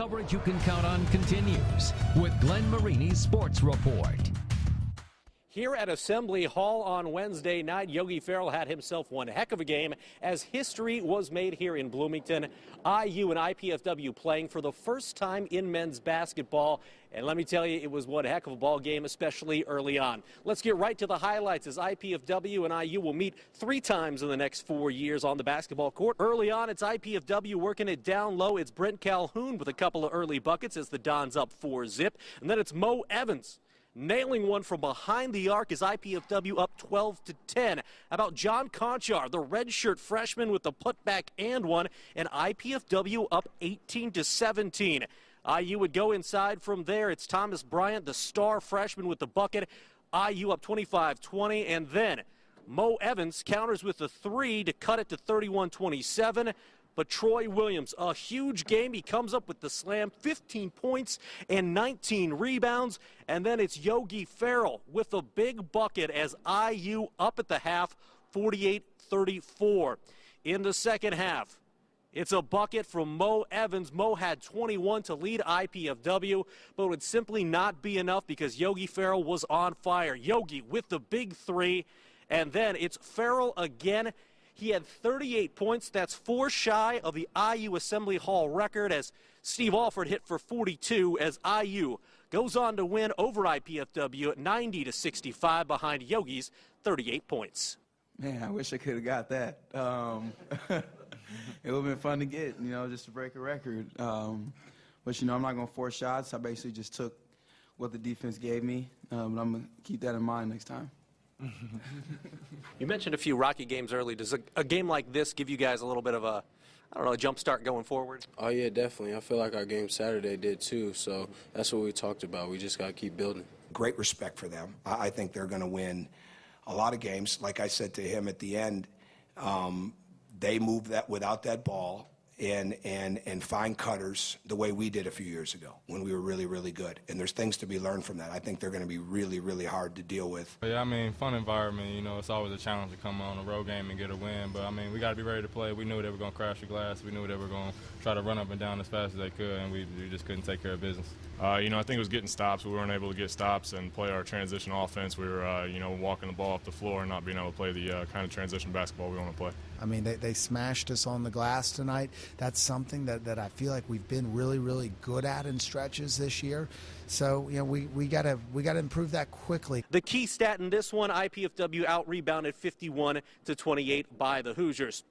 Coverage you can count on continues with Glenn Marini's Sports Report. Here at Assembly Hall on Wednesday night, Yogi Ferrell had himself one heck of a game as history was made here in Bloomington. IU and IPFW playing for the first time in men's basketball. And let me tell you, it was one heck of a ball game, especially early on. Let's get right to the highlights as IPFW and IU will meet 3 times in the next 4 years on the basketball court. Early on, it's IPFW working it down low. It's Brent Calhoun with a couple of early buckets as the Dons up 4-zip. And then it's Mo Evans nailing one from behind the arc as IPFW up 12-10. How about John Conchar, the redshirt freshman with the putback and one, and IPFW up 18-17. IU would go inside from there. It's Thomas Bryant, the star freshman with the bucket. IU up 25-20, and then Mo Evans counters with the 3 to cut it to 31-27. But Troy Williams, a huge game. He comes up with the slam, 15 points and 19 rebounds. And then it's Yogi Ferrell with a big bucket as IU up at the half, 48-34. In the second half, it's a bucket from Mo Evans. Mo had 21 to lead IPFW, but it would simply not be enough because Yogi Ferrell was on fire. Yogi with the big 3, and then it's Ferrell again. He had 38 points. That's 4 shy of the IU Assembly Hall record as Steve Alford hit for 42 as IU goes on to win over IPFW at 90-65 behind Yogi's 38 points. Man, I wish I could have got that. It would have been fun to get, just to break a record. But, I'm not going to force shots. I basically just took what the defense gave me. But I'm going to keep that in mind next time. You mentioned a few rocky games early. Does a game like this give you guys a little bit of a jump start going forward? Oh, yeah, definitely. I feel like our game Saturday did too, so that's what we talked about. We just got to keep building. Great respect for them. I think they're going to win a lot of games. Like I said to him at the end, they move that without that ball and find cutters the way we did a few years ago when we were really, really good. And there's things to be learned from that. I think they're going to be really, really hard to deal with. Yeah, fun environment. It's always a challenge to come on a road game and get a win. But, we got to be ready to play. We knew they were going to crash the glass. We knew they were going to try to run up and down as fast as they could, and we just couldn't take care of business. I think it was getting stops. We weren't able to get stops and play our transition offense. We were, walking the ball up the floor and not being able to play the kind of transition basketball we want to play. They smashed us on the glass tonight. That's something that I feel like we've been really, really good at in stretches this year. So, we gotta improve that quickly. The key stat in this one, IPFW out-rebounded 51-28 by the Hoosiers.